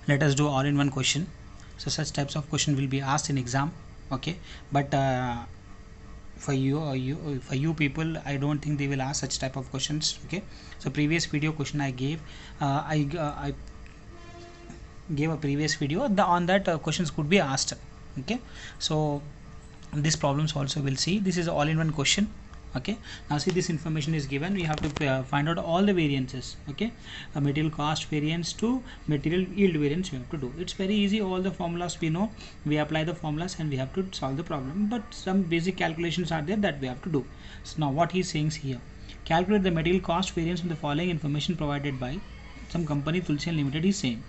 Let us do all in one question. So such types of question will be asked in exam, okay, but for you people, I don't think they will ask such type of questions, okay. So previous video question I gave, I gave a previous video on that questions could be asked, okay. So this problems also will see. This is all in one question, okay. Now see, this information is given, we have to find out all the variances, okay. Material cost variance to material yield variance we have to do. It's very easy, all the formulas we know, we apply the formulas and we have to solve the problem, but some basic calculations are there that we have to do. So now what he saying here, calculate the material cost variance from the following information provided by some company, Tulsi Limited is saying,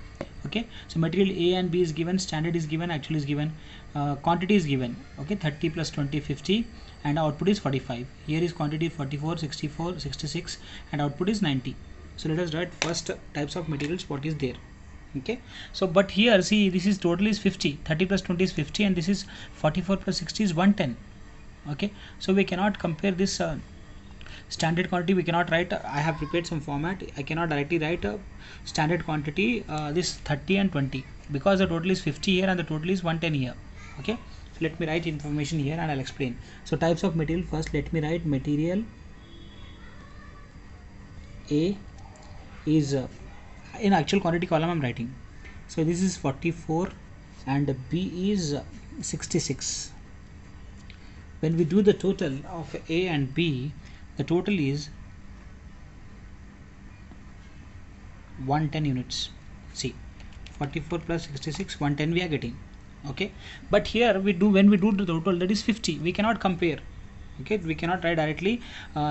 okay. So material A and B is given, standard is given, actual is given, quantity is given, okay. 30 plus 20 50 and output is 45. Here is quantity 44 64 66 and output is 90. So let us write first types of materials what is there, okay. So but here see, this is total is 50, 30 plus 20 is 50 and this is 44 plus 60 is 110, okay. So we cannot compare this standard quantity, we cannot write, I have prepared some format, I cannot directly write standard quantity this 30 and 20 because the total is 50 here and the total is 110 here, okay. So let me write information here and I'll explain. So types of material, first let me write material A is in actual quantity column I'm writing. So this is 44 and B is 66. When we do the total of A and B, the total is 110 units. See, 44 plus 66, 110 we are getting, okay. But here we do, when we do the total, that is 50, we cannot compare, okay. We cannot write directly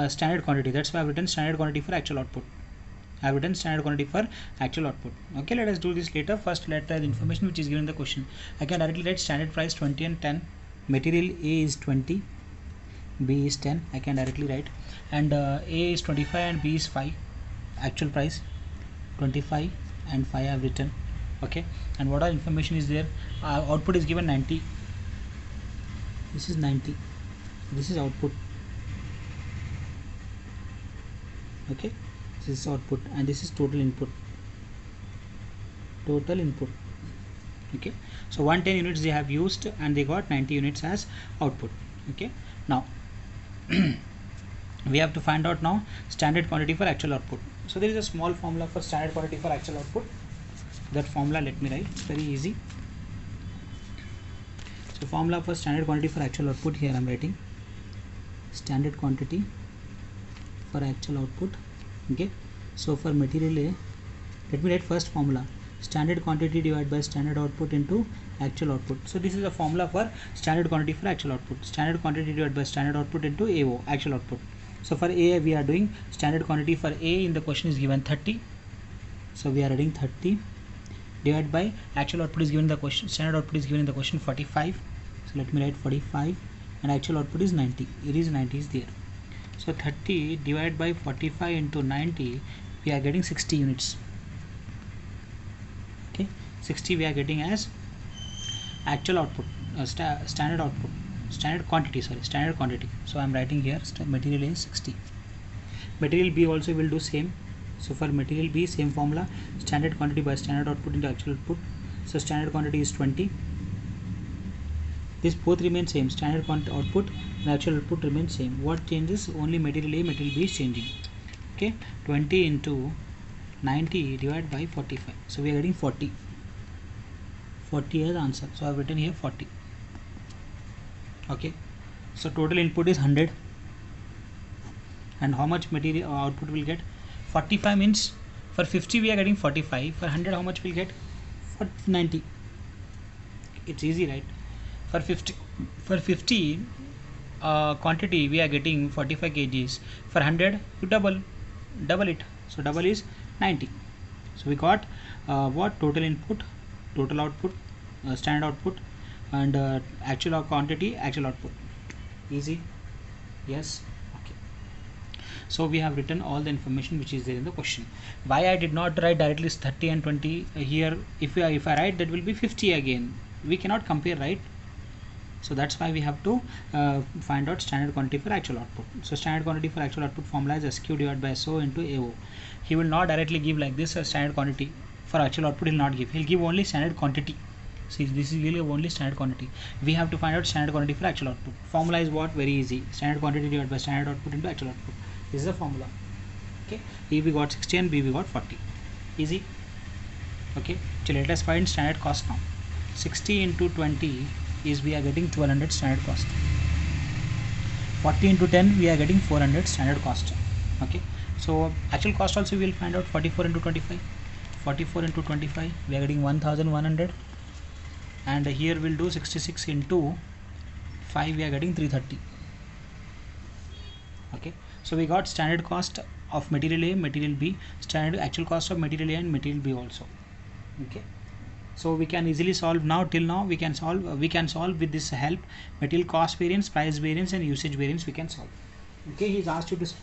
standard quantity. That's why I've written standard quantity for actual output. I've written standard quantity for actual output, okay. Let us do this later. First let the information which is given in the question. I can directly write standard price 20 and 10. Material A is 20, B is 10, I can directly write, and A is 25 and B is 5. Actual price 25 and 5 I have written, okay. And what all information is there, output is given 90, this is 90, this is output, okay. This is output and this is total input, okay. So 110 units they have used and they got 90 units as output, okay. Now we have to find out now standard quantity for actual output. So there is a small formula for standard quantity for actual output. That formula let me write, it's very easy. So formula for standard quantity for actual output, here I am writing standard quantity for actual output, okay. So for material A, let me write first formula, standard quantity divided by standard output into actual output. So this is a formula for standard quantity for actual output, standard quantity divided by standard output into AO, actual output. So for A we are doing standard quantity for A in the question is given 30, so we are adding 30 divided by actual output is given in the question, standard output is given in the question 45, so let me write 45 and actual output is 90, it is 90 is there. So 30 divided by 45 into 90, we are getting 60 units, okay. 60 we are getting as actual output, standard output, standard quantity, standard quantity. So I am writing here material is 60. Material B also will do same. So for material B, same formula, standard quantity by standard output into actual output. So standard quantity is 20. This both remain same, standard output and actual output remains same. What changes? Only material A, material B is changing, okay. 20 into 90 divided by 45, so we are getting 40 as answer. So I have written here 40, okay. So total input is 100 and how much material output will get? 45 means for 50 we are getting 45, for 100 how much will get? For 90. It's easy, right? For 50 quantity we are getting 45 kgs, for 100 you double it, so double is 90. So we got what? Total input, total output, standard output, and actual quantity, actual output. Easy, yes, okay. So we have written all the information which is there in the question. Why I did not write directly 30 and 20 here? If I write, that will be 50 again, we cannot compare, right? So that's why we have to find out standard quantity for actual output. So standard quantity for actual output formula is SQ divided by SO into AO. He will not directly give like this a standard quantity For actual output he'll not give, he'll give only standard quantity. See, this is really only standard quantity. We have to find out standard quantity for actual output. Formula is what? Very easy. Standard quantity divided by standard output into actual output. This is the formula. Okay, A we got 60 and B we got 40. Easy. Okay, so let us find standard cost now. 60 into 20 is we are getting 1200 standard cost. 40 into 10 we are getting 400 standard cost. Okay, so actual cost also we will find out. 44 into 25. 44 into 25 we are getting 1100, and here we'll do 66 into 5, we are getting 330. Okay, so we got standard cost of material A, material B, standard actual cost of material A and material B also. Okay, so we can easily solve now. Till now we can solve with this help. Material cost variance, price variance and usage variance we can solve. Okay, he's asked you to solve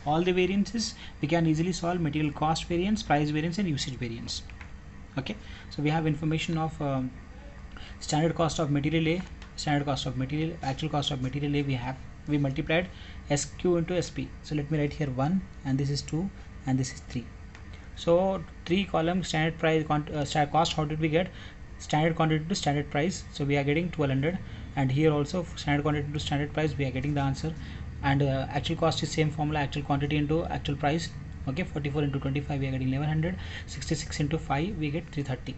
all the variances. We can easily solve material cost variance, price variance and usage variance. Okay, so we have information of standard cost of material A, standard cost of material, actual cost of material A. We multiplied SQ into SP. So let me write here 1, and this is 2, and this is 3. So 3 column standard price standard cost. How did we get? Standard quantity to standard price. So we are getting 1200, and here also standard quantity to standard price we are getting the answer. And actual cost is same formula, actual quantity into actual price. Okay, 44 into 25 we are getting 1100. 66 into 5 we get 330.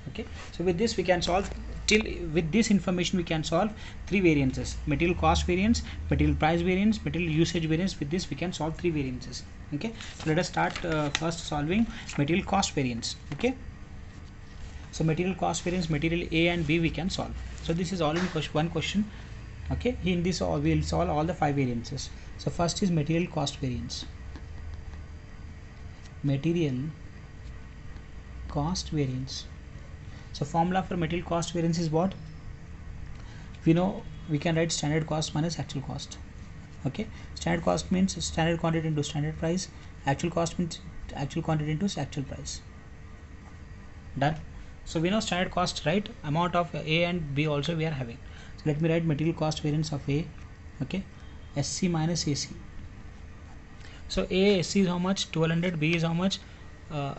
Okay, so with this we can solve, with this information we can solve 3 variances: material cost variance, material price variance, material usage variance. With this we can solve 3 variances. Okay, so let us start first solving material cost variance. Okay, so material cost variance, material A and B we can solve. So this is all in one question. Okay, in this we will solve all the 5 variances. So first is material cost variance. Material cost variance. So formula for material cost variance is what? We know we can write standard cost minus actual cost. Okay, standard cost means standard quantity into standard price. Actual cost means actual quantity into actual price. Done. So we know standard cost, right? Amount of A and B also we are having. So let me write material cost variance of A. Okay, SC minus AC. So SC is how much? 1200. B is how much? For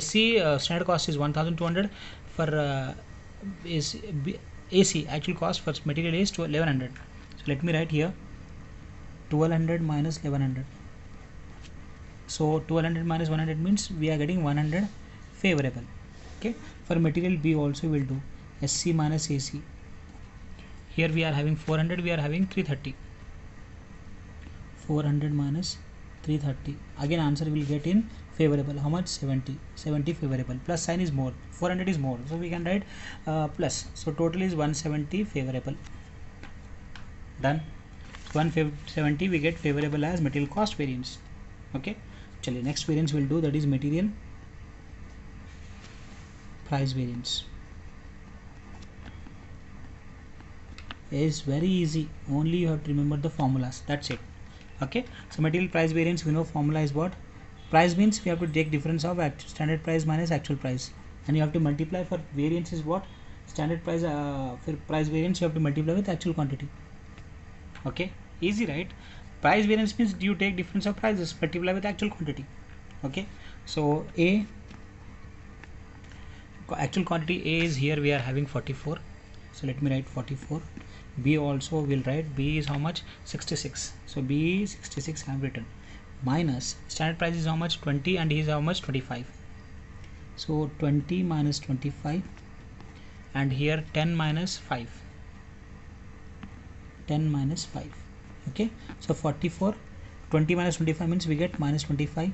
SC standard cost is 1200. For AC actual cost for material is 1100. So let me write here 1200 minus 1100. So 1200 minus 100 means we are getting 100 favorable. Okay, for material B also will do SC minus AC. Here we are having 400, we are having 330. 400 minus 330. Again answer will get in favorable. How much? 70. 70 favorable. Plus sign is more. 400 is more. So we can write plus. So total is 170 favorable. Done. 170 we get favorable as material cost variance. Okay. Chale, next variance we'll do, that is material price variance. Is very easy. Only you have to remember the formulas. That's it. Okay, so material price variance, we know formula is what? Price means we have to take difference of standard price minus actual price, and you have to multiply. For variance is what? Standard price for price variance you have to multiply with actual quantity. Okay, easy, right? Price variance means you take difference of prices, multiply with actual quantity. Okay, so A, actual quantity A is here we are having 44. So let me write 44. B also will write, B is how much? 66. So B 66 I have written, minus standard price is how much? 20, and he is how much? 25. So 20 minus 25, and here 10 minus 5. 10 minus 5. Okay, so 44. 20 minus 25 means we get minus 25.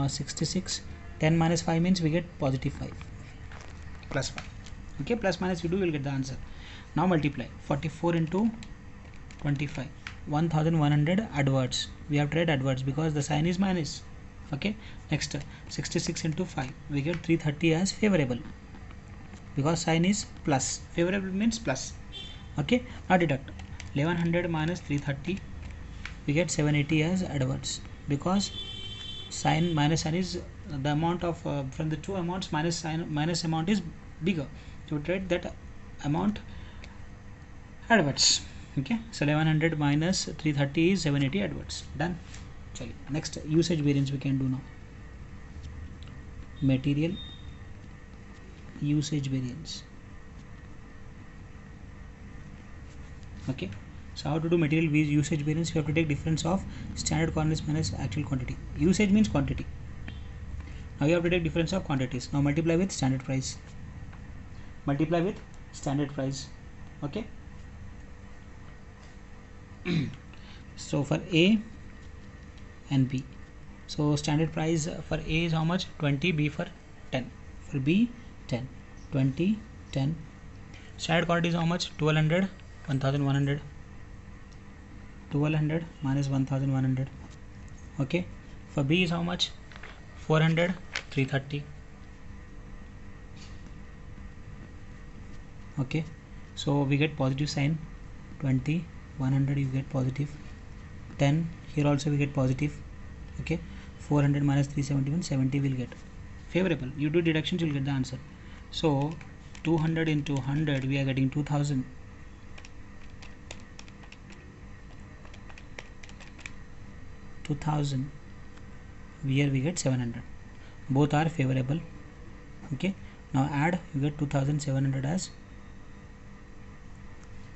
66. 10 minus 5 means we get positive 5 plus 5. Okay, plus minus we do, will get the answer. Now multiply 44 into 25, 1100 adverse. We have to write adverse because the sign is minus. Okay, next 66 into 5 we get 330 as favorable because sign is plus. Favorable means plus. Okay, now deduct 1100 minus 330, we get 780 as adverse because sign minus sign is the amount of from the two amounts, minus sign minus amount is bigger, so write that amount adverse. Okay, so 1100 minus 330 is 780 adverse. Done. Next usage variance we can do now. material usage variance. Okay, so how to do material usage variance? You have to take difference of standard quantities minus actual quantity. Usage means quantity. Now you have to take difference of quantities. Now multiply with standard price. Multiply with standard price. Okay. So for A and B, so standard price for A is how much? 20. B for 10. For B 10. 20, 10. Standard quantity is how much? 1200, 1100. 1200 minus 1100. Okay. For B is how much? 400, 330. Okay, so we get positive sign. 20, 100 you get positive. 10 here also we get positive. Okay, 400 minus 371, 70 will get favorable. You do deductions, you will get the answer. So 200 into 100 we are getting 2000. 2000 here we get 700. Both are favorable. Okay, now add, you get 2700 as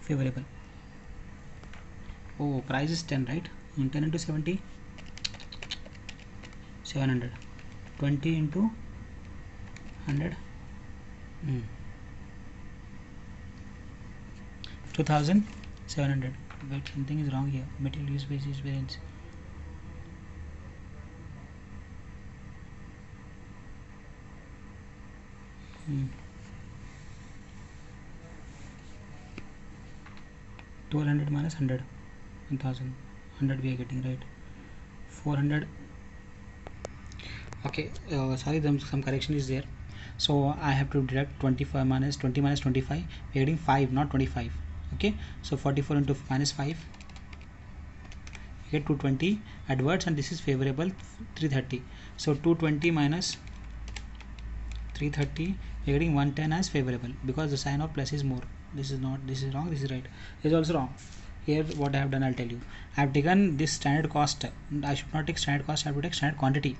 favorable. Oh, price is 10, right? 10 into 70, 700. 20 into 100, 2700. But something is wrong here. Material use basis variance. Hmm. 1200 minus 100, 1000. 100 we are getting, right? 400. Okay, sorry, some correction is there. So I have to deduct 25 minus 20 minus 25. We are getting 5, not 25. Okay, so 44 into minus 5. We get 220 adverse, and this is favorable 330. So 220 minus 330, we are getting 110 as favorable because the sign of plus is more. This is not, this is wrong, this is right. This is also wrong. Here what I have done, I'll tell you. I have taken this standard cost. I should not take standard cost, I have to take standard quantity.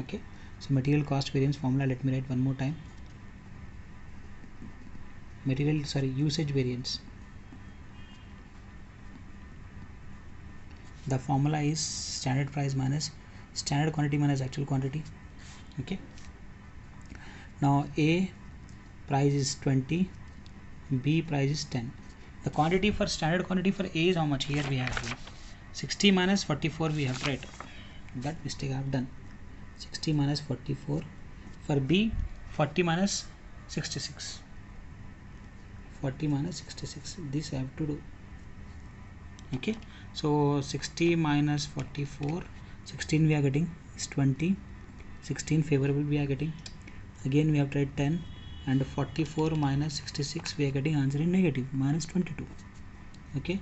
Okay, so material cost variance formula, let me write one more time. Usage variance. The formula is standard price minus standard quantity minus actual quantity. Okay, now A price is 20, B price is 10. The quantity for standard quantity for A is how much? Here we have 60 minus 44 we have, right? That mistake I have done. 60 minus 44. For B, 40 minus 66. 40 minus 66. This I have to do. Okay, so 60 minus 44, 16 we are getting is 20. 16 favorable we are getting. Again we have tried 10, and 44 minus 66 we are getting answer in negative, minus 22. Okay,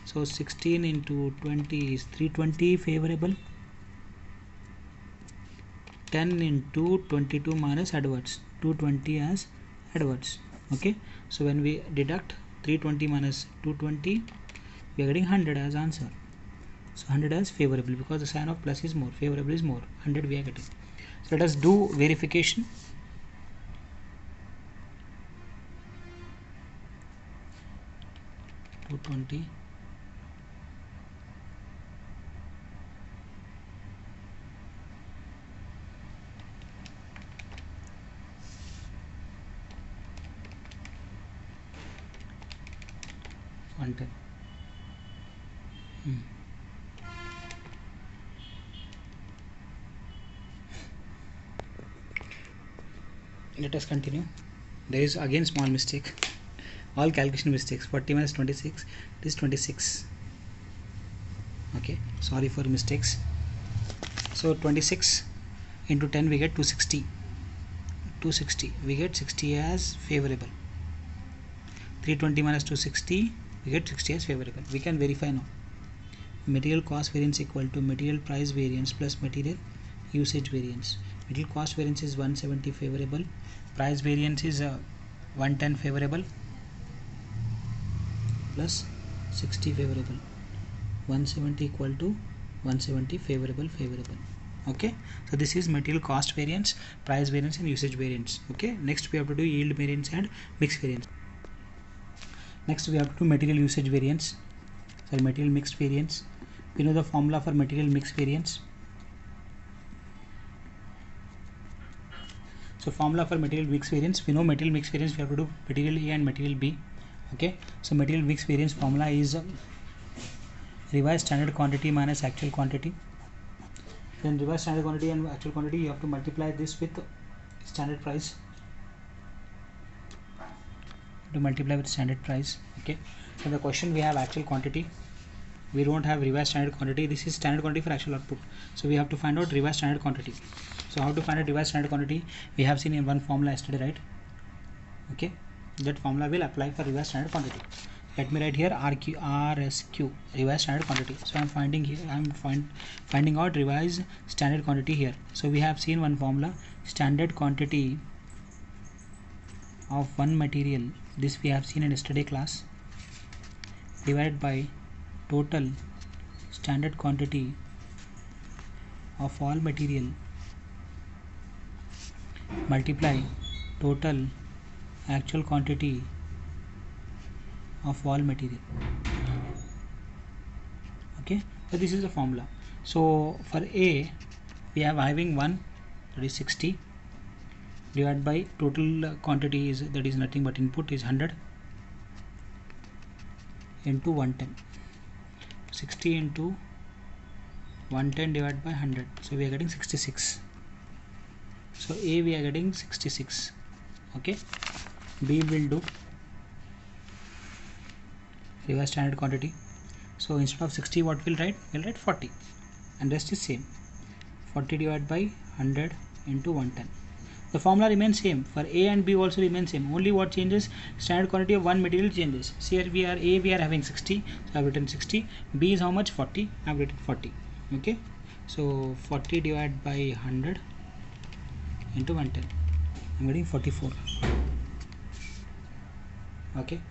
so 16 into 20 is 320 favorable. 10 into 22 minus adverse, 220 as adverse. Okay, so when we deduct 320 minus 220, we are getting 100 as answer. So 100 as favorable because the sign of plus is more, favorable is more. 100 we are getting. So let us do verification. $220. Let us continue. There is again small mistake. All calculation mistakes. 40 minus 26, it is 26. Okay, sorry for mistakes. So 26 into 10 we get 260. 260 we get 60 as favorable. 320 minus 260 we get 60 as favorable. We can verify now. Material cost variance equal to material price variance plus material usage variance. Material cost variance is 170 favorable, price variance is 110 favorable plus 60 favorable. 170 equal to 170 favorable. Okay, so this is material cost variance, price variance, and usage variance. Okay, next we have to do yield variance and mix variance. Next we have to do material usage variance, sorry, material mixed variance. We know the formula for material mixed variance. So formula for material mixed variance, we know material mixed variance, we have to do material A and material B. Okay, so material mixed variance formula is revised standard quantity minus actual quantity. Then revised standard quantity and actual quantity, you have to multiply this with standard price. To multiply with standard price. Okay, so the question we have actual quantity, we don't have revised standard quantity. This is standard quantity for actual output, so we have to find out revised standard quantity. So how to find out revised standard quantity? We have seen in one formula yesterday, right? Okay, that formula will apply for revised standard quantity. Let me write here RSQ, revised standard quantity. So I'm finding here, finding out revised standard quantity here. So we have seen one formula, standard quantity of one material, this we have seen in yesterday class, divided by total standard quantity of all material multiply total actual quantity of all material. Okay, so this is the formula. So for A we have having 1, that is 60, divided by total quantity is, that is nothing but input is 100, into 110. 60 into 110 divided by 100, so we are getting 66. So A we are getting 66. Okay, B will do revised standard quantity. So instead of 60, what we'll write? We'll write 40, and rest is same. 40 divided by 100 into 110. The formula remains same. For A and B also remains same. Only what changes? Standard quantity of one material changes. So here we are A, we are having 60, so I've written 60. B is how much? 40. I've written 40. Okay, so 40 divided by 100 into 110. I'm getting 44. Okay,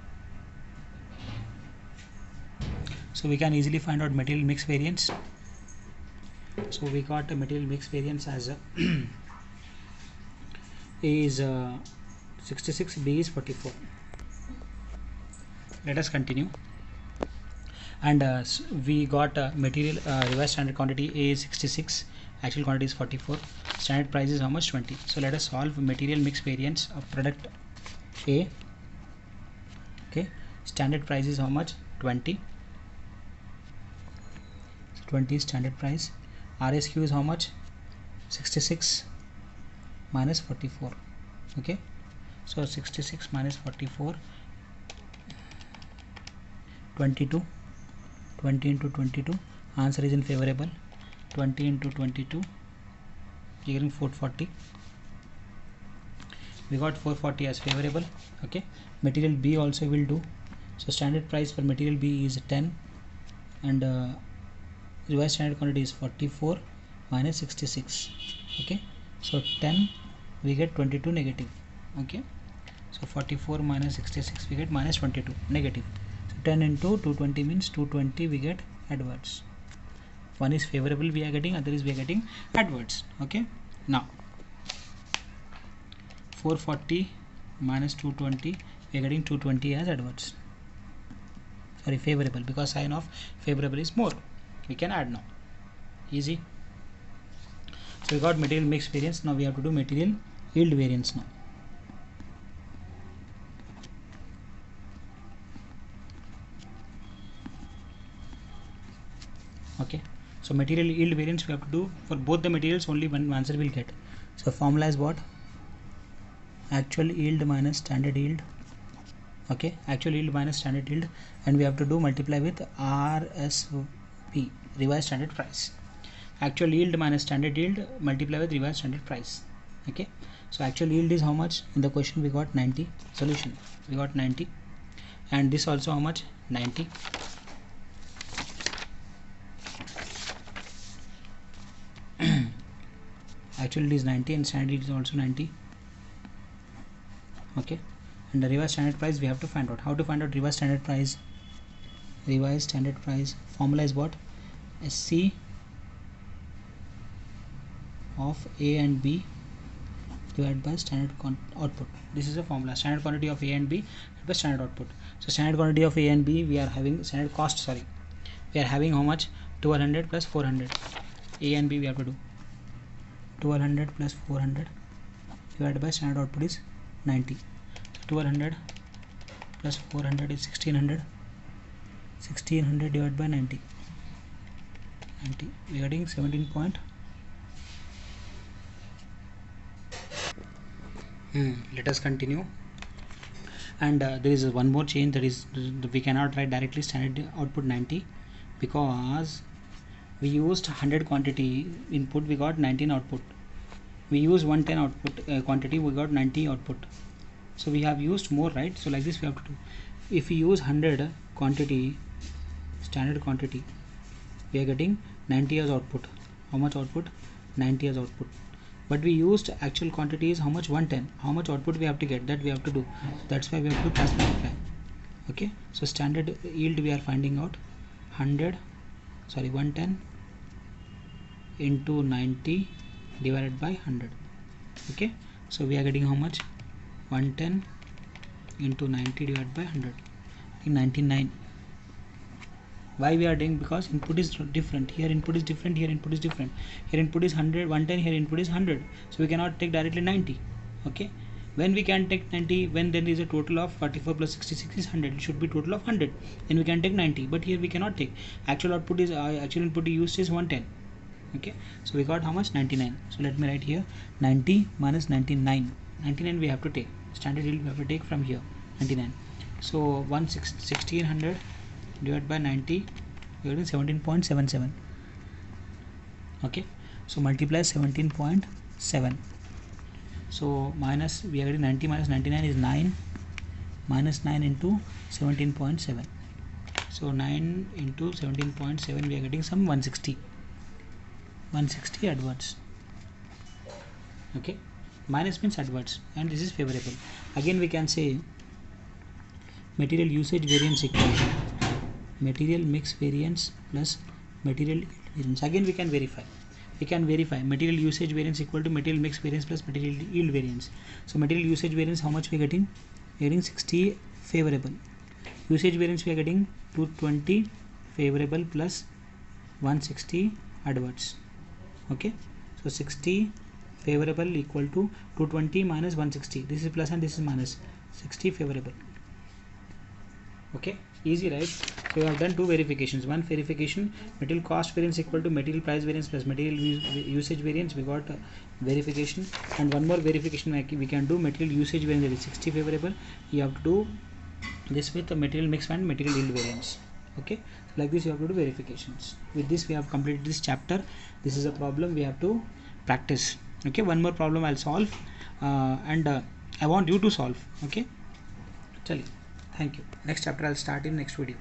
so we can easily find out material mix variance. So we got a material mix variance as a A is 66, B is 44. Let us continue. And we got material revised standard quantity A is 66, actual quantity is 44, standard price is how much? 20. So let us solve material mix variance of product A. Okay, standard price is how much? 20. So 20 is standard price. RSQ is how much? 66 minus 44. Okay, so 66 minus 44, 22. 20 into 22, answer is in favorable. 20 into 22, you're getting 440. We got 440 as favorable. Okay, material B also will do. So standard price for material B is 10, and revised standard quantity is 44 minus 66. Okay, so 10 we get 22 negative. Okay, so 44 minus 66 we get minus 22 negative. So 10 into 220 means 220 we get adverse. One is favorable we are getting, other is we are getting adverse. Okay, now 440 minus 220 we are getting 220 as adverse, sorry favorable, because sign of favorable is more. We can add now, easy. So we got material mix variance. Now we have to do material yield variance now. Okay, so material yield variance we have to do for both the materials, only one answer will get. So formula is what? Actual yield minus standard yield. Okay, actual yield minus standard yield, and we have to do multiply with RSP, revised standard price. Actual yield minus standard yield multiply with revised standard price. Okay, so actual yield is how much? In the question we got 90. Solution, we got 90, and this also how much? 90. Actual yield is 90 and standard yield is also 90. Okay, and the revised standard price we have to find out. How to find out revised standard price? Revised standard price formula is what? SC of A and B divided by standard output. This is a formula. Standard quantity of A and B divided by standard output. So standard quantity of A and B, we are having standard cost, sorry, we are having how much? 1200 plus 400. A and B we have to do 1200 plus 400 divided by standard output is 90. So 1200 plus 400 is 1600. 1600 divided by 90. We are getting 17 point. Let us continue. And there is one more change, that is we cannot write directly standard output 90 because we used 100 quantity input, we got 19 output. We used 110 output quantity, we got 90 output. So we have used more, right? So like this we have to do. If we use 100 quantity, standard quantity, we are getting 90 as output. How much output? 90 as output. But we used actual quantity is how much? 110. How much output we have to get? That we have to do. That's why we have to cross multiply. Okay. So standard yield we are finding out 110 into 90 divided by 100. Okay. So we are getting how much? 110 into 90 divided by 100. 99. Why we are doing? Because input is different. Here input is different, here input is different. Here input is 100, 110, here input is 100. So we cannot take directly 90. Okay. When we can take 90, when there is a total of 44 plus 66 is 100. It should be total of 100. Then we can take 90. But here we cannot take. Actual output is actual input used is 110. Okay. So we got how much? 99. So let me write here 90 minus 99. 99 we have to take. Standard yield we have to take from here. 99. So 1600 divided by 90, we are getting 17.77. Okay, so multiply 17.7. So minus, we are getting 90 minus 99 is 9, minus 9 into 17.7. So 9 into 17.7, we are getting some 160 adverts. Okay, minus means adverts, and this is favorable. Again we can say material usage variance equal to material mix variance plus material variance. Again we can verify. Material usage variance equal to material mix variance plus material yield variance. So material usage variance, how much we are getting? We are getting 60 favorable. Usage variance we are getting 220 favorable plus 160 adverse. Okay, so 60 favorable equal to 220 minus 160. This is plus and this is minus. 60 favorable. Okay, easy, right? So we have done two verifications. One verification, material cost variance equal to material price variance plus material usage variance, we got verification. And one more verification we can do, material usage variance, that is 60 favorable. You have to do this with the material mix and material yield variance. Okay, so like this you have to do verifications. With this we have completed this chapter. This is a problem we have to practice. Okay, one more problem I'll solve and I want you to solve. Okay, thank you. Next chapter I'll start in next video.